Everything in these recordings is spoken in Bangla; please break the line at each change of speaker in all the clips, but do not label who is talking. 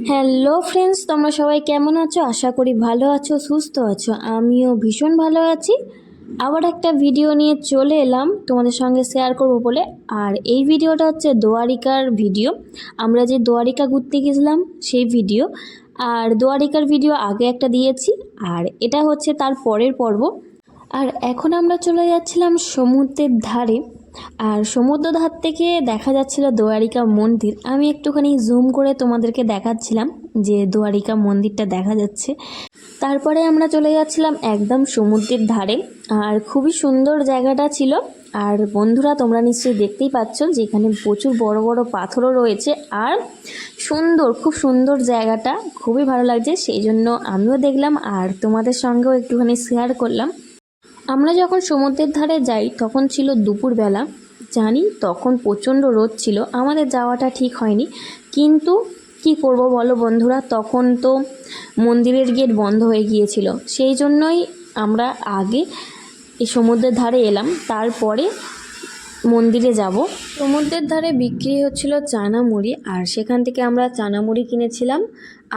হ্যালো ফ্রেন্ডস, তোমরা সবাই কেমন আছো? আশা করি ভালো আছো, সুস্থ আছো। আমিও ভীষণ ভালো আছি। আবার একটা ভিডিও নিয়ে চলে এলাম তোমাদের সঙ্গে শেয়ার করব বলে। আর এই ভিডিওটা হচ্ছে দোয়ারিকার ভিডিও। আমরা যে দোয়ারিকা ঘুরতে গেছিলাম সেই ভিডিও। আর দোয়ারিকার ভিডিও আগে একটা দিয়েছি, আর এটা হচ্ছে তার পরের পর্ব। আর এখন আমরা চলে যাচ্ছিলাম সমুদ্রের ধারে। আর সমুদ্র ধার থেকে দেখা যাচ্ছিল দোয়ারিকা মন্দির। আমি একটুখানি জুম করে তোমাদেরকে দেখাচ্ছিলাম যে দোয়ারিকা মন্দিরটা দেখা যাচ্ছে। তারপরে আমরা চলে যাচ্ছিলাম একদম সমুদ্রের ধারে। আর খুবই সুন্দর জায়গাটা ছিল। আর বন্ধুরা, তোমরা নিশ্চয়ই দেখতেই পাচ্ছ যে এখানে প্রচুর বড় বড় পাথরও রয়েছে। আর সুন্দর, খুব সুন্দর জায়গাটা, খুবই ভালো লাগছে। সেই জন্য আমিও দেখলাম আর তোমাদের সঙ্গেও একটুখানি শেয়ার করলাম। আমরা যখন সমুদ্রের ধারে যাই তখন ছিল দুপুরবেলা। জানি তখন প্রচণ্ড রোদ ছিল, আমাদের যাওয়াটা ঠিক হয়নি। কিন্তু কি করব বলো বন্ধুরা, তখন তো মন্দিরের গেট বন্ধ হয়ে গিয়েছিল। সেই জন্যই আমরা আগে এই সমুদ্রের ধারে এলাম, তারপরে মন্দিরে যাব। সমুদ্রের ধারে বিক্রি হচ্ছিল চানা মুড়ি, আর সেখান থেকে আমরা চানা মুড়ি কিনেছিলাম।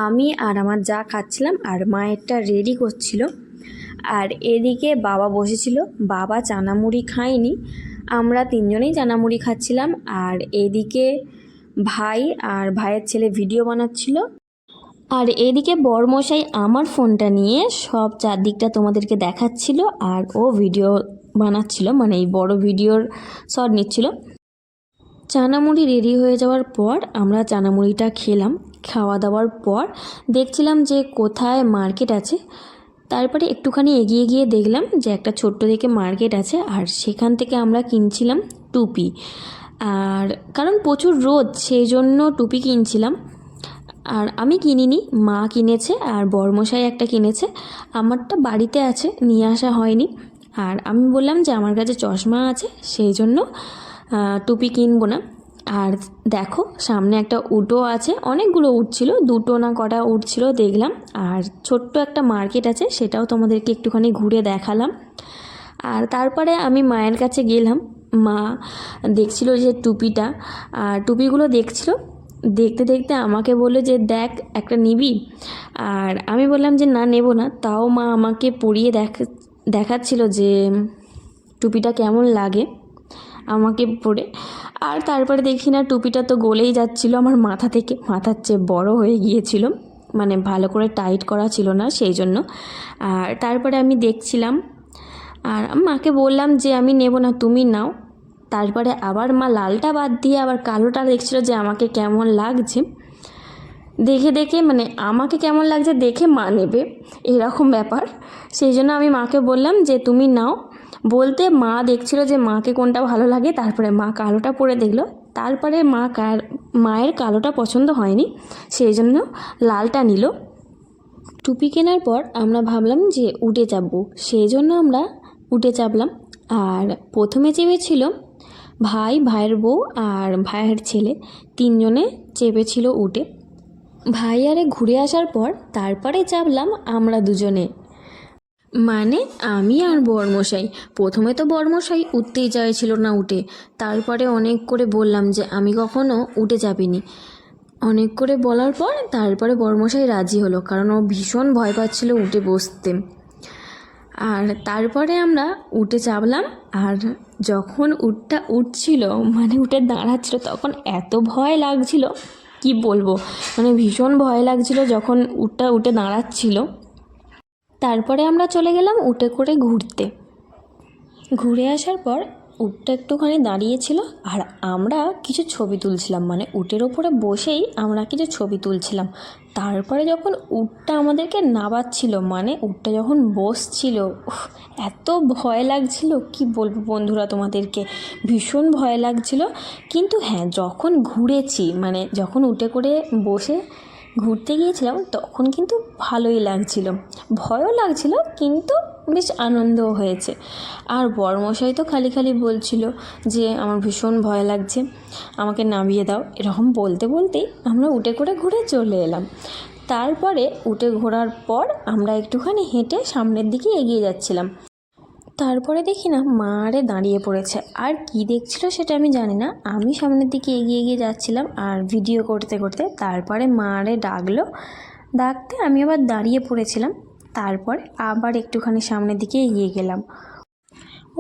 আমি আর আমার যা খাচ্ছিলাম, আর মায়েরটা রেডি করছিল। আর এদিকে বাবা বসেছিল, বাবা চানামুড়ি খায়নি, আমরা তিনজনেই চানামুড়ি খাচ্ছিলাম। আর এদিকে ভাই আর ভাইয়ের ছেলে ভিডিও বানাচ্ছিল। আর এদিকে বরমশাই আমার ফোনটা নিয়ে সব চারদিকটা তোমাদেরকে দেখাচ্ছিল, আর ও ভিডিও বানাচ্ছিল, মানে এই বড় ভিডিওর শট নিচ্ছিল। চানামুড়ি রেডি হয়ে যাওয়ার পর আমরা চানামুড়িটা খেলাম। খাওয়া দাওয়ার পর দেখছিলাম যে কোথায় মার্কেট আছে। তারপরে একটুখানি এগিয়ে গিয়ে দেখলাম যে একটা ছোট্ট দেখে মার্কেট আছে, আর সেখান থেকে আমরা কিনছিলাম টুপি। আর কারণ প্রচুর রোদ, সেই জন্য টুপি কিনছিলাম। আর আমি কিনিনি, মা কিনেছে আর বরমশাই একটা কিনেছে। আমারটা বাড়িতে আছে, নিয়ে আসা হয়নি। আর আমি বললাম যে আমার কাছে চশমা আছে, সেই জন্য টুপি কিনবো না। আর দেখো সামনে একটা উটও আছে, অনেকগুলো উট ছিল, দুটো না কটা উট ছিল দেখলাম। আর ছোট্ট একটা মার্কেট আছে, সেটাও তোমাদেরকে একটুখানি ঘুরে দেখালাম। আর তারপরে আমি মায়ের কাছে গেলাম। মা দেখছিল যে টুপিটা, আর টুপিগুলো দেখছিল। দেখতে দেখতে আমাকে বললো যে দেখ একটা নিবি। আর আমি বললাম যে না, নেব না। তাও মা আমাকে পরিয়ে দেখাচ্ছিল যে টুপিটা কেমন লাগে আমাকে পরে। আর তারপরে দেখি না টুপিটা তো গলেই যাচ্ছিল আমার মাথা থেকে, মাথার চেয়ে বড় হয়ে গিয়েছিল, মানে ভালো করে টাইট করা ছিল না, সেই জন্য। আর তারপরে আমি দেখছিলাম, আর মাকে বললাম যে আমি নেব না, তুমি নাও। তারপরে আবার মা লালটা বাদ দিয়ে আবার কালোটা দেখছিল যে আমাকে কেমন লাগছে। দেখে দেখে মানে আমাকে কেমন লাগছে দেখে মা নেবে, এরকম ব্যাপার। সেই জন্য আমি মাকে বললাম যে তুমি নাও। বলতে মা দেখছিল যে মাকে কোনটা ভালো লাগে, তারপরে মা কালোটা পরে দেখলো। তারপরে মায়ের কালোটা পছন্দ হয়নি, সেই জন্য লালটা নিল। টুপি কেনার পর আমরা ভাবলাম যে উঠে চাপবো, সেই জন্য আমরা উঠে চাপলাম। আর প্রথমে চেপেছিল ভাই, ভাইয়ের বউ আর ভাইয়ের ছেলে, তিনজনে চেপেছিল উঠে। ভাই আরে ঘুরে আসার পর তারপরে চাপলাম আমরা দুজনে, মানে আমি আর বরমশাই। প্রথমে তো বরমশাই উঠতেই চাইছিল না উঠে। তারপরে অনেক করে বললাম যে আমি কখনো উঠে চাপিনি। অনেক করে বলার পর তারপরে বরমশাই রাজি হলো, কারণ ও ভীষণ ভয় পাচ্ছিল উঠে বসতে। আর তারপরে আমরা উঠে চাপলাম। আর যখন উটটা উঠছিল, মানে উঠে দাঁড়াচ্ছিল, তখন এত ভয় লাগছিল কি বলবো, মানে ভীষণ ভয় লাগছিল যখন উটটা উঠে দাঁড়াচ্ছিল। তারপরে আমরা চলে গেলাম উটে করে ঘুরতে। ঘুরে আসার পর উটটা একটুখানি দাঁড়িয়েছিল, আর আমরা কিছু ছবি তুলছিলাম, মানে উটের ওপরে বসেই আমরা কিছু ছবি তুলছিলাম। তারপরে যখন উটটা আমাদেরকে নামাচ্ছিল, মানে উটটা যখন বসছিল, এত ভয় লাগছিল কি বলবো বন্ধুরা তোমাদেরকে, ভীষণ ভয় লাগছিল। কিন্তু হ্যাঁ, যখন ঘুরেছি, মানে যখন উটে করে বসে ঘুরতে গিয়েছিলাম, তখন কিন্তু ভালোই লাগছিল, ভয়ও লাগছিল, কিন্তু বেশ আনন্দও হয়েছে। আর বরমশাই তো খালি খালি বলছিল যে আমার ভীষণ ভয় লাগছে, আমাকে নামিয়ে দাও, এরকম বলতে বলতেই আমরা উটে করে ঘুরে চলে এলাম। তারপরে উটে ঘোরার পর আমরা একটুখানি হেঁটে সামনের দিকে এগিয়ে যাচ্ছিলাম। তারপরে দেখি না মা আরে দাঁড়িয়ে পড়েছে, আর কি দেখছিল সেটা আমি জানি না। আমি সামনের দিকে এগিয়ে এগিয়ে যাচ্ছিলাম আর ভিডিও করতে করতে। তারপরে মা আরে ডাকলো, ডাকতে আমি আবার দাঁড়িয়ে পড়েছিলাম। তারপরে আবার একটুখানি সামনের দিকে এগিয়ে গেলাম।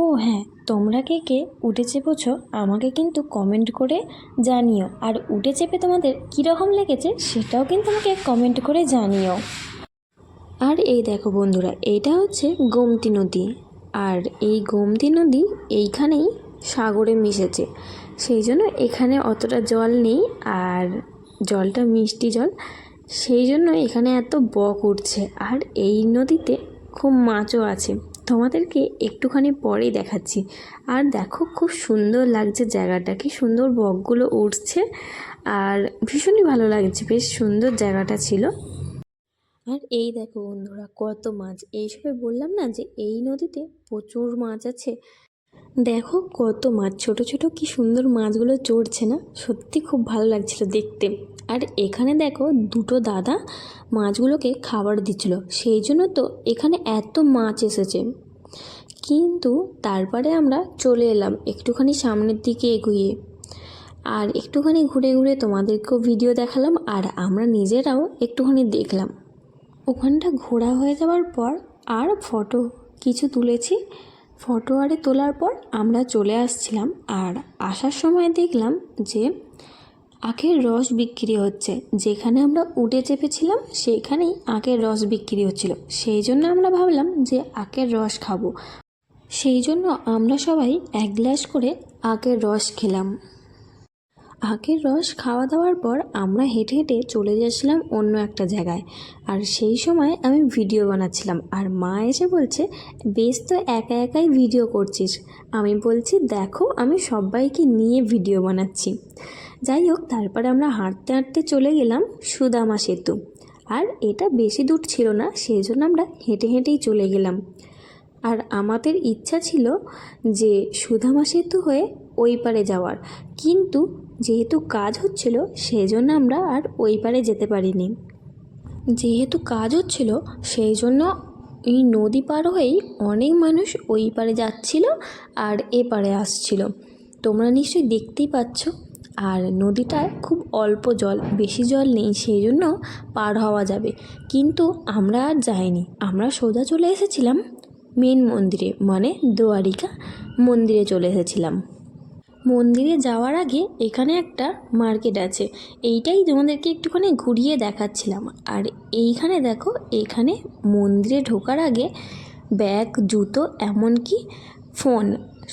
ও হ্যাঁ, তোমরা কে কে উঠে চেপেছো আমাকে কিন্তু কমেন্ট করে জানিও, আর উঠে চেপে তোমাদের কীরকম লেগেছে সেটাও কিন্তু আমাকে কমেন্ট করে জানিও। আর এই দেখো বন্ধুরা, এইটা হচ্ছে গোমতী নদী, আর এই গোমতী নদী এইখানেই সাগরে মিশেছে, সেই জন্য এখানে অতটা জল নেই, আর জলটা মিষ্টি জল, সেই জন্য এখানে এত বক উঠছে। আর এই নদীতে খুব মাছও আছে, তোমাদেরকে একটুখানি পরেই দেখাচ্ছি। আর দেখো খুব সুন্দর লাগছে জায়গাটা, কি সুন্দর বকগুলো উঠছে, আর ভীষণই ভালো লাগছে, বেশ সুন্দর জায়গাটা ছিল। আর এই দেখো বন্ধুরা কত মাছ, এইসবে বললাম না যে এই নদীতে প্রচুর মাছ আছে। দেখো কত মাছ, ছোট ছোট কি সুন্দর মাছগুলো চড়ছে না, সত্যি খুব ভালো লাগছিল দেখতে। আর এখানে দেখো দুটো দাদা মাছগুলোকে খাবার দিচ্ছিল, সেই জন্য তো এখানে এত মাছ এসেছে। কিন্তু তারপরে আমরা চলে এলাম একটুখানি সামনের দিকে এগিয়ে, আর একটুখানি ঘুরে ঘুরে তোমাদেরকেও ভিডিও দেখালাম, আর আমরা নিজেরাও একটুখানি দেখলাম। ওখানটা ঘোরা হয়ে যাওয়ার পর আর ফটো কিছু তুলেছি, ফটো আরে তোলার পর আমরা চলে আসছিলাম। আর আসার সময় দেখলাম যে আখের রস বিক্রি হচ্ছে, যেখানে আমরা উঠে চেপেছিলাম সেখানেই আখের রস বিক্রি হচ্ছিল, সেই জন্য আমরা ভাবলাম যে আখের রস খাবো, সেই জন্য আমরা সবাই এক গ্লাস করে আখের রস খেলাম। আখের রস খাওয়া দাওয়ার পর আমরা হেঁটে হেঁটে চলে যাচ্ছিলাম অন্য একটা জায়গায়, আর সেই সময় আমি ভিডিও বানাচ্ছিলাম। আর মা এসে বলছে, বেশ তো একা একাই ভিডিও করছিস। আমি বলছি, দেখো আমি সবাইকে নিয়ে ভিডিও বানাচ্ছি। যাই হোক, তারপরে আমরা হাঁটতে হাঁটতে চলে গেলাম সুদামা সেতু, আর এটা বেশি দূর ছিল না, সেই জন্য আমরা হেঁটে হেঁটেই চলে গেলাম। আর আমাদের ইচ্ছা ছিল যে সুদামা সেতু হয়ে ওই পারে যাওয়ার, কিন্তু যেহেতু কাজ হচ্ছিল সেই জন্য আমরা আর ওই পারে যেতে পারিনি। যেহেতু কাজ হচ্ছিল সেই জন্য এই নদী পার হয়েই অনেক মানুষ ওই পারে যাচ্ছিল আর এ পারে আসছিল, তোমরা নিশ্চয়ই দেখতেই পাচ্ছ। আর নদীটায় খুব অল্প জল, বেশি জল নেই, সেই জন্য পার হওয়া যাবে। কিন্তু আমরা আর যাইনি, আমরা সোজা চলে এসেছিলাম মেন মন্দিরে, মানে দ্বারিকা মন্দিরে চলে এসেছিলাম। মন্দিরে যাওয়ার আগে এখানে একটা মার্কেট আছে, এইটাই তোমাদেরকে একটুখানি ঘুরিয়ে দেখাচ্ছিলাম। আর এইখানে দেখো, এখানে মন্দিরে ঢোকার আগে ব্যাগ, জুতো, এমনকি ফোন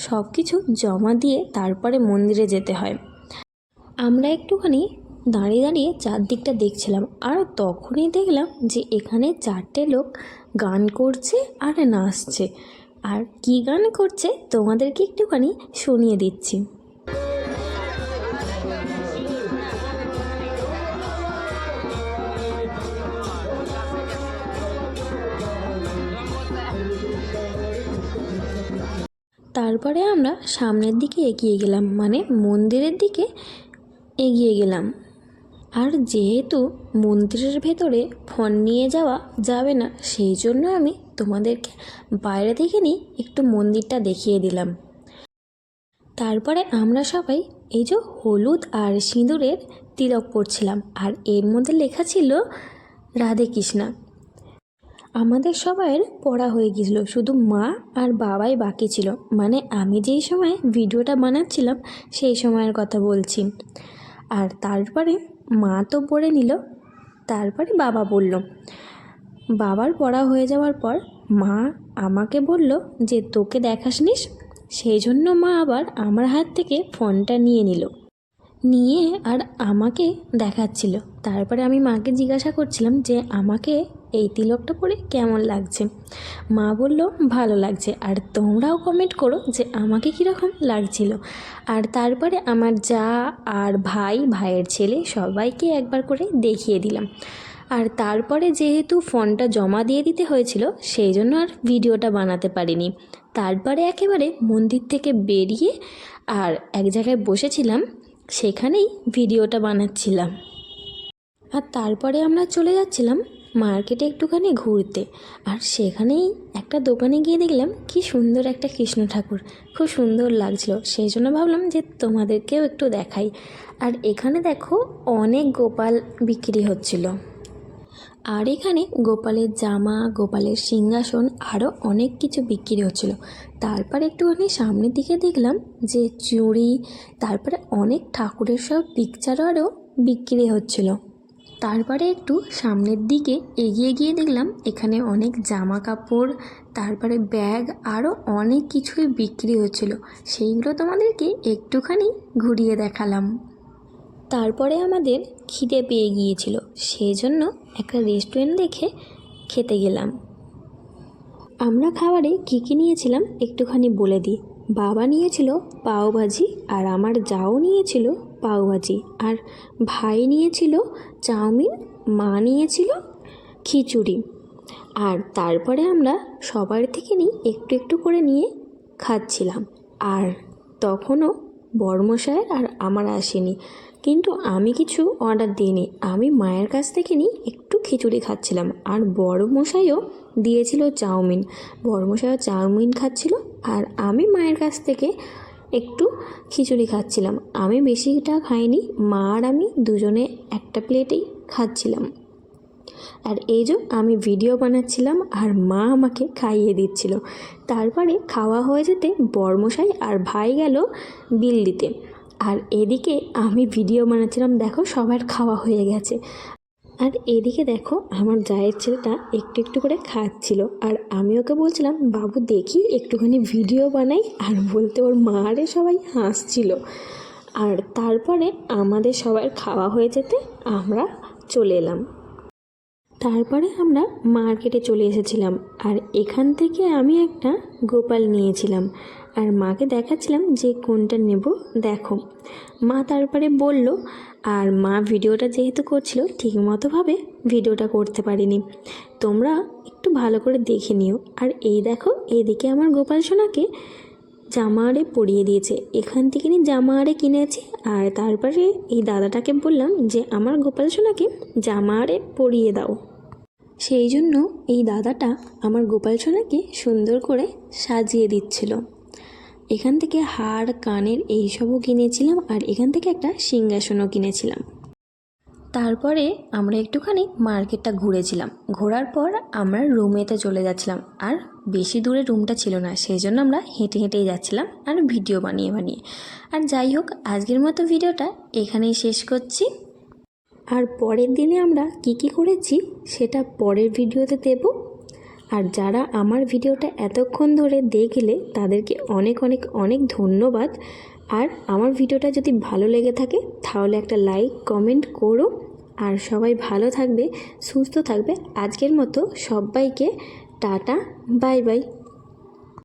সব কিছু জমা দিয়ে তারপরে মন্দিরে যেতে হয়। আমরা একটুখানি দাঁড়িয়ে দাঁড়িয়ে চারদিকটা দেখছিলাম, আর তখনই দেখলাম যে এখানে চারটে লোক গান করছে আর নাচছে। আর কি গান করছে তোমাদেরকে একটুখানি শুনিয়ে দিচ্ছি। তারপরে আমরা সামনের দিকে এগিয়ে গেলাম, মানে মন্দিরের দিকে এগিয়ে গেলাম। আর যেহেতু মন্দিরের ভেতরে ফোন নিয়ে যাওয়া যাবে না, সেই জন্য আমি তোমাদেরকে বাইরে থেকে নিয়ে একটু মন্দিরটা দেখিয়ে দিলাম। তারপরে আমরা সবাই এই যে হলুদ আর সিঁদুরের তিলক পরছিলাম, আর এর মধ্যে লেখা ছিল রাধে কৃষ্ণা। আমাদের সবাইয়ের পড়া হয়ে গিয়েছিল, শুধু মা আর বাবাই বাকি ছিল, মানে আমি যেই সময় ভিডিওটা বানাচ্ছিলাম সেই সময়ের কথা বলছি। আর তারপরে মা তো পড়ে নিল, তারপরে বাবা বলল। বাবার পড়া হয়ে যাওয়ার পর মা আমাকে বলল যে তোকে দেখাসনিস, সেই জন্য মা আবার আমার হাত থেকে ফোনটা নিয়ে নিল, নিয়ে আর আমাকে দেখাচ্ছিল। তারপরে আমি মাকে জিজ্ঞাসা করছিলাম যে আমাকে এই তিলকটা পরে কেমন লাগছে। মা বলল ভালো লাগছে, আর তোমরাও কমেন্ট করো যে আমাকে কীরকম লাগছিল। আর তারপরে আমার যা আর ভাইয়ের ছেলে সবাইকে একবার করে দেখিয়ে দিলাম। আর তারপরে যেহেতু ফোনটা জমা দিয়ে দিতে হয়েছিল সেই জন্য আর ভিডিওটা বানাতে পারিনি। তারপরে একেবারে মন্দির থেকে বেরিয়ে আর এক জায়গায় বসেছিলাম, সেখানেই ভিডিওটা বানাচ্ছিলাম। আর তারপরে আমরা চলে যাচ্ছিলাম মার্কেটে একটুখানি ঘুরতে, আর সেখানেই একটা দোকানে গিয়ে দেখলাম কি সুন্দর একটা কৃষ্ণ ঠাকুর, খুব সুন্দর লাগছিল। সেই জন্য ভাবলাম যে তোমাদেরকেও একটু দেখাই। আর এখানে দেখো অনেক গোপাল বিক্রি হচ্ছিল, আর এখানে গোপালের জামা, গোপালের সিংহাসন, আরও অনেক কিছু বিক্রি হচ্ছিল। তারপর একটুখানি সামনের দিকে দেখলাম যে চুড়ি, তারপরে অনেক ঠাকুরের সব পিকচারও আরও বিক্রি হচ্ছিল। তারপরে একটু সামনের দিকে এগিয়ে গিয়ে দেখলাম এখানে অনেক জামা কাপড়, তারপরে ব্যাগ, আরও অনেক কিছুই বিক্রি হচ্ছিল। সেইগুলো তোমাদেরকে একটুখানি ঘুরিয়ে দেখালাম। তারপরে আমাদের খিদে পেয়ে গিয়েছিল, সেই জন্য একটা রেস্টুরেন্ট দেখে খেতে গেলাম। আমরা খাবারে কী কী নিয়েছিলাম একটুখানি বলে দিই। বাবা নিয়েছিল পাওভাজি, আর আমার জাও নিয়েছিল পাওভাজি, আর ভাই নিয়েছিল চাউমিন, মা নিয়েছিল খিচুড়ি। আর তারপরে আমরা সবার থেকে একটু একটু করে নিয়ে খাচ্ছিলাম। আর তখনও বড়মশায়ের আর আমার আসেনি, কিন্তু আমি কিছু অর্ডার দিইনি। আমি মায়ের কাছ থেকে একটু খিচুড়ি খাচ্ছিলাম, আর বড়মশাইও দিয়েছিল চাউমিন। বড়মশাইও চাউমিন খাচ্ছিল, আর আমি মায়ের কাছ থেকে একটু খিচুড়ি খাচ্ছিলাম। আমি বেশিটা খাইনি, মা আর আমি দুজনে একটা প্লেটেই খাচ্ছিলাম। আর এই যে আমি ভিডিও বানাচ্ছিলাম আর মা আমাকে খাইয়ে দিচ্ছিল। তারপরে খাওয়া হয়ে যেতে বড়মশাই আর ভাই গেল বিল দিতে, আর এদিকে আমি ভিডিও বানাচ্ছিলাম। দেখো সবার খাওয়া হয়ে গেছে, আর এদিকে দেখো আমার জায়ের ছেলেটা একটু একটু করে খাচ্ছিল, আর আমি ওকে বলছিলাম বাবু দেখি একটুখানি ভিডিও বানাই, আর বলতে ওর মা আরে সবাই হাসছিল। আর তারপরে আমাদের সবার খাওয়া হয়ে যেতে আমরা চলে এলাম। তারপরে আমরা মার্কেটে চলে এসেছিলাম, আর এখান থেকে আমি একটা গোপাল নিয়েছিলাম, আর মাকে দেখাচ্ছিলাম যে কোনটা নেব দেখো। মা তারপরে বলল, আর মা ভিডিওটা যেহেতু করছিল ঠিকমতোভাবে ভিডিওটা করতে পারিনি, তোমরা একটু ভালো করে দেখে নিও। আর এই দেখো এদিকে আমার গোপাল সোনাকে জামা আরে পরিয়ে দিয়েছে, এখান থেকে জামা আরে কিনেছি। আর তারপরে এই দাদাটাকে বললাম যে আমার গোপাল সোনাকে জামা আরে পরিয়ে দাও। সেই জন্য এই দাদাটা আমার গোপাল সোনাকে সুন্দর করে সাজিয়ে দিচ্ছিল। এখান থেকে হার, কানের এইসবও কিনেছিলাম, আর এখান থেকে একটা সিংহাসনও কিনেছিলাম। তারপরে আমরা একটুখানি মার্কেটটা ঘুরেছিলাম। ঘোরার পর আমরা রুমেতে চলে যাচ্ছিলাম, আর বেশি দূরে রুমটা ছিল না, সেই জন্য আমরা হেঁটে হেঁটেই যাচ্ছিলাম আর ভিডিও বানিয়ে বানিয়ে। আর যাই হোক, আজকের মতো ভিডিওটা এখানেই শেষ করছি। আর পরের দিনে আমরা কি কি করেছি সেটা পরের ভিডিওতে দেব। আর যারা আমার ভিডিওটা এতক্ষণ ধরে দেখলে তাদেরকে অনেক অনেক অনেক ধন্যবাদ। আর আমার ভিডিওটা যদি ভালো লেগে থাকে তাহলে একটা লাইক কমেন্ট করো। আর সবাই ভালো থাকবে, সুস্থ থাকবে। আজকের মতো সবাইকে টাটা, বাই বাই।